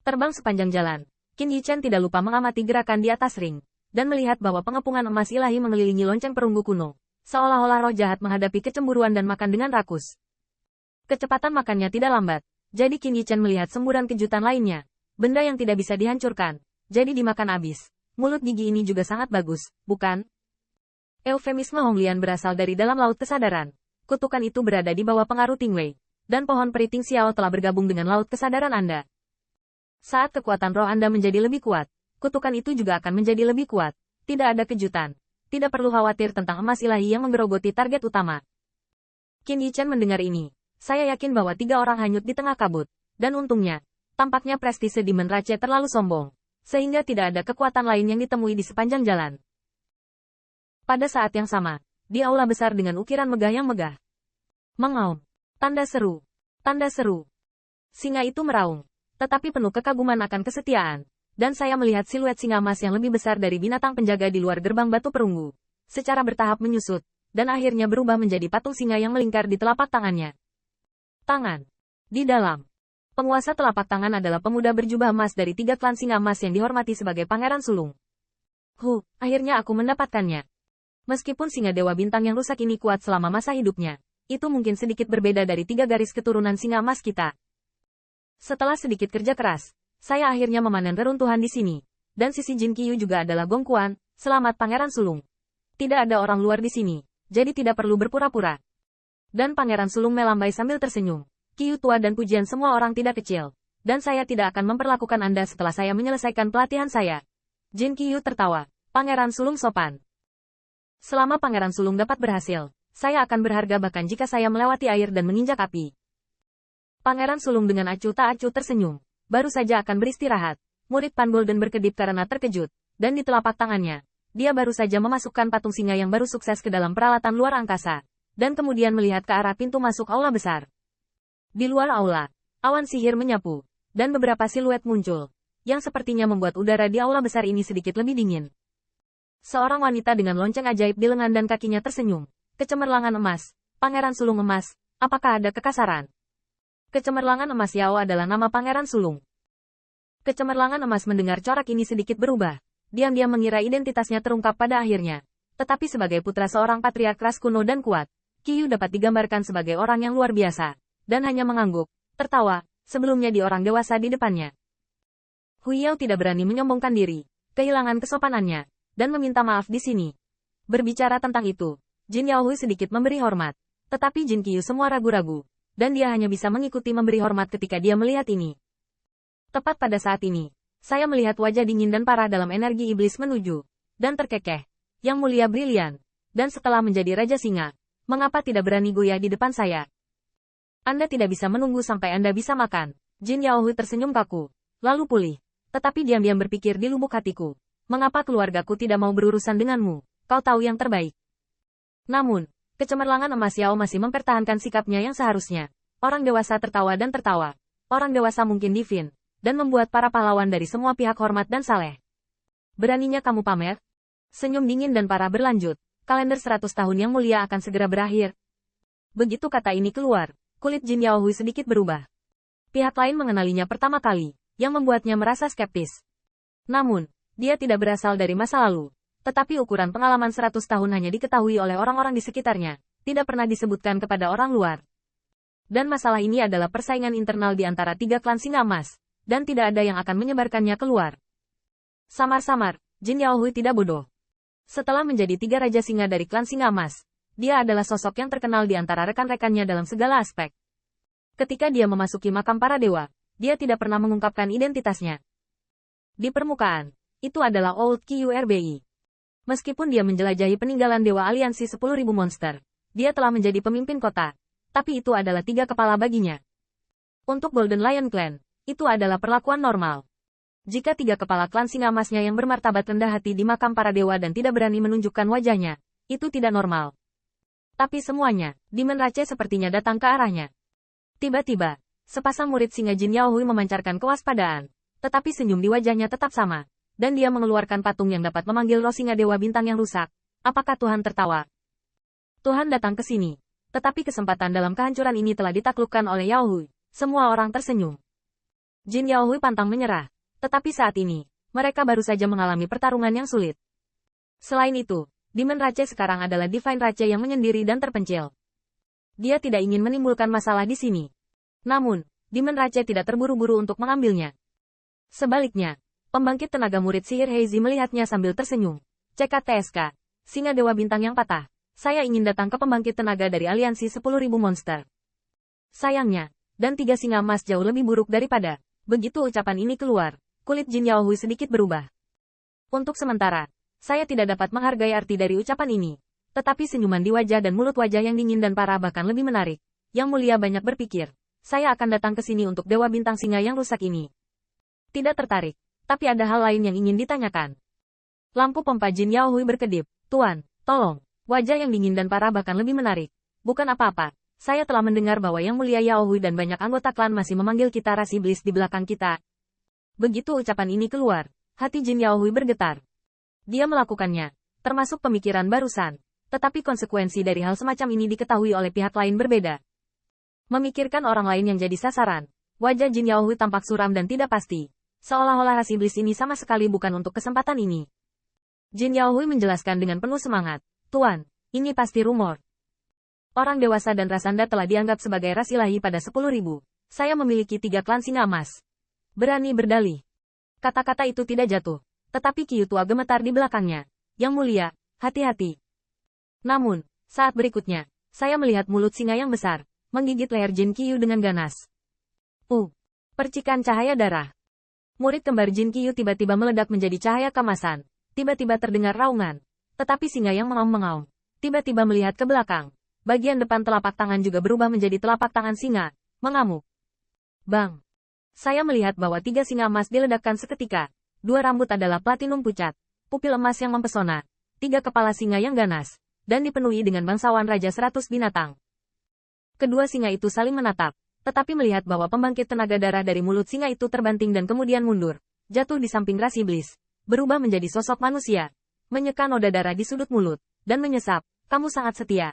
Terbang sepanjang jalan, Qin Yichen tidak lupa mengamati gerakan di atas ring, dan melihat bahwa pengepungan emas ilahi mengelilingi lonceng perunggu kuno, seolah-olah roh jahat menghadapi kecemburuan dan makan dengan rakus. Kecepatan makannya tidak lambat, jadi Qin Yichen melihat semburan kejutan lainnya, benda yang tidak bisa dihancurkan, jadi dimakan abis. Mulut gigi ini juga sangat bagus, bukan? Eufemisme Honglian berasal dari dalam laut kesadaran. Kutukan itu berada di bawah pengaruh Tingwei, dan pohon peri Ting Xiao telah bergabung dengan laut kesadaran Anda. Saat kekuatan roh Anda menjadi lebih kuat, kutukan itu juga akan menjadi lebih kuat. Tidak ada kejutan. Tidak perlu khawatir tentang emas ilahi yang menggerogoti target utama. Qin Yichen mendengar ini. Saya yakin bahwa 3 orang hanyut di tengah kabut. Dan untungnya, tampaknya prestise Demon Rache terlalu sombong. Sehingga tidak ada kekuatan lain yang ditemui di sepanjang jalan. Pada saat yang sama, di aula besar dengan ukiran megah yang megah. Mengaum. Tanda seru. Tanda seru. Singa itu meraung. Tetapi penuh kekaguman akan kesetiaan. Dan saya melihat siluet singa emas yang lebih besar dari binatang penjaga di luar gerbang batu perunggu. Secara bertahap menyusut, dan akhirnya berubah menjadi patung singa yang melingkar di telapak tangannya. Tangan. Di dalam. Penguasa telapak tangan adalah pemuda berjubah emas dari 3 klan singa emas yang dihormati sebagai Pangeran Sulung. Akhirnya aku mendapatkannya. Meskipun singa Dewa Bintang yang rusak ini kuat selama masa hidupnya, itu mungkin sedikit berbeda dari 3 garis keturunan singa emas kita. Setelah sedikit kerja keras, saya akhirnya memanen reruntuhan di sini. Dan sisi Jin Qiyu juga adalah Gong Quan, selamat Pangeran Sulung. Tidak ada orang luar di sini, jadi tidak perlu berpura-pura. Dan Pangeran Sulung melambai sambil tersenyum. Qiyu tua dan pujian semua orang tidak kecil. Dan saya tidak akan memperlakukan Anda setelah saya menyelesaikan pelatihan saya. Jin Qiyu tertawa. Pangeran Sulung sopan. Selama Pangeran Sulung dapat berhasil, saya akan berharga bahkan jika saya melewati air dan menginjak api. Pangeran Sulung dengan acuh tak acuh tersenyum. Baru saja akan beristirahat. Murid Pan Golden berkedip karena terkejut. Dan di telapak tangannya, dia baru saja memasukkan patung singa yang baru sukses ke dalam peralatan luar angkasa. Dan kemudian melihat ke arah pintu masuk aula besar. Di luar aula, awan sihir menyapu. Dan beberapa siluet muncul. Yang sepertinya membuat udara di aula besar ini sedikit lebih dingin. Seorang wanita dengan lonceng ajaib di lengan dan kakinya tersenyum. Kecemerlangan emas. Pangeran Sulung emas. Apakah ada kekasaran? Kecemerlangan emas Yao adalah nama Pangeran Sulung. Kecemerlangan emas mendengar corak ini sedikit berubah. Diam-diam mengira identitasnya terungkap pada akhirnya. Tetapi sebagai putra seorang patriark ras kuno dan kuat, Qiyu dapat digambarkan sebagai orang yang luar biasa. Dan hanya mengangguk, tertawa, sebelumnya di orang dewasa di depannya. Hu Yao tidak berani menyombongkan diri, kehilangan kesopanannya, dan meminta maaf di sini. Berbicara tentang itu, Jin Yaohui sedikit memberi hormat. Tetapi Jin Qiyu semua ragu-ragu. Dan dia hanya bisa mengikuti memberi hormat ketika dia melihat ini. Tepat pada saat ini, saya melihat wajah dingin dan parah dalam energi iblis menuju, dan terkekeh, yang mulia brilian, dan setelah menjadi Raja Singa, mengapa tidak berani goyah di depan saya? Anda tidak bisa menunggu sampai Anda bisa makan. Jin Yaohui tersenyum kaku, lalu pulih, tetapi diam-diam berpikir di lubuk hatiku, mengapa keluargaku tidak mau berurusan denganmu, kau tahu yang terbaik. Namun, kecemerlangan emas Yao masih mempertahankan sikapnya yang seharusnya. Orang dewasa tertawa dan tertawa. Orang dewasa mungkin divin, dan membuat para pahlawan dari semua pihak hormat dan saleh. Beraninya kamu pamer? Senyum dingin dan parah berlanjut. Kalender 100 tahun yang mulia akan segera berakhir. Begitu kata ini keluar, kulit Jin Yaohui sedikit berubah. Pihak lain mengenalinya pertama kali, yang membuatnya merasa skeptis. Namun, dia tidak berasal dari masa lalu. Tetapi ukuran pengalaman 100 tahun hanya diketahui oleh orang-orang di sekitarnya, tidak pernah disebutkan kepada orang luar. Dan masalah ini adalah persaingan internal di antara 3 klan singa emas, dan tidak ada yang akan menyebarkannya keluar. Samar-samar, Jin Yaohui tidak bodoh. Setelah menjadi 3 raja singa dari klan singa emas, dia adalah sosok yang terkenal di antara rekan-rekannya dalam segala aspek. Ketika dia memasuki makam para dewa, dia tidak pernah mengungkapkan identitasnya. Di permukaan, itu adalah Old QRBI. Meskipun dia menjelajahi peninggalan Dewa Aliansi 10.000 monster, dia telah menjadi pemimpin kota. Tapi itu adalah 3 kepala baginya. Untuk Golden Lion Clan, itu adalah perlakuan normal. Jika 3 kepala klan singa emasnya yang bermartabat rendah hati di makam para dewa dan tidak berani menunjukkan wajahnya, itu tidak normal. Tapi semuanya, Demon Rache sepertinya datang ke arahnya. Tiba-tiba, sepasang murid singa Jin Yaohui memancarkan kewaspadaan, tetapi senyum di wajahnya tetap sama. Dan dia mengeluarkan patung yang dapat memanggil roh singa Dewa Bintang yang rusak. Apakah Tuhan tertawa? Tuhan datang ke sini. Tetapi kesempatan dalam kehancuran ini telah ditaklukkan oleh Yaohui. Semua orang tersenyum. Jin Yaohui pantang menyerah. Tetapi saat ini, mereka baru saja mengalami pertarungan yang sulit. Selain itu, Demon Rache sekarang adalah Divine Rache yang menyendiri dan terpencil. Dia tidak ingin menimbulkan masalah di sini. Namun, Demon Rache tidak terburu-buru untuk mengambilnya. Sebaliknya, pembangkit tenaga murid sihir Heizi melihatnya sambil tersenyum. CKTSK, singa Dewa Bintang yang patah. Saya ingin datang ke pembangkit tenaga dari aliansi 10.000 monster. Sayangnya, dan 3 singa emas jauh lebih buruk daripada. Begitu ucapan ini keluar, kulit Jin Yaohui sedikit berubah. Untuk sementara, saya tidak dapat menghargai arti dari ucapan ini. Tetapi senyuman di wajah dan mulut wajah yang dingin dan parah bahkan lebih menarik. Yang Mulia banyak berpikir, saya akan datang ke sini untuk Dewa Bintang Singa yang rusak ini. Tidak tertarik, tapi ada hal lain yang ingin ditanyakan. Lampu pompa Jin Yaohui berkedip. Tuan, tolong. Wajah yang dingin dan parah bahkan lebih menarik. Bukan apa-apa. Saya telah mendengar bahwa Yang Mulia Yaohui dan banyak anggota klan masih memanggil kita ras iblis di belakang kita. Begitu ucapan ini keluar, hati Jin Yaohui bergetar. Dia melakukannya, termasuk pemikiran barusan. Tetapi konsekuensi dari hal semacam ini diketahui oleh pihak lain berbeda. Memikirkan orang lain yang jadi sasaran, wajah Jin Yaohui tampak suram dan tidak pasti. Seolah-olah ras iblis ini sama sekali bukan untuk kesempatan ini. Jin Yaohui menjelaskan dengan penuh semangat. Tuan, ini pasti rumor. Orang dewasa dan Rasanda telah dianggap sebagai ras ilahi pada 10.000. Saya memiliki 3 klan singa emas. Berani berdalih. Kata-kata itu tidak jatuh. Tetapi Qiyu tua gemetar di belakangnya. Yang Mulia, hati-hati. Namun, saat berikutnya, saya melihat mulut singa yang besar, menggigit leher Jin Qiyu dengan ganas. Percikan cahaya darah. Murid kembar Jin Qiyu tiba-tiba meledak menjadi cahaya kemasan. Tiba-tiba terdengar raungan. Tetapi singa yang mengaum-mengaum, tiba-tiba melihat ke belakang. Bagian depan telapak tangan juga berubah menjadi telapak tangan singa, mengamuk. Bang! Saya melihat bahwa 3 singa emas diledakkan seketika. 2 rambut adalah platinum pucat, pupil emas yang mempesona, 3 kepala singa yang ganas, dan dipenuhi dengan bangsawan Raja 100 binatang. Kedua singa itu saling menatap, tetapi melihat bahwa pembangkit tenaga darah dari mulut singa itu terbanting dan kemudian mundur, jatuh di samping ras iblis, berubah menjadi sosok manusia, menyeka noda darah di sudut mulut, dan menyesap, kamu sangat setia.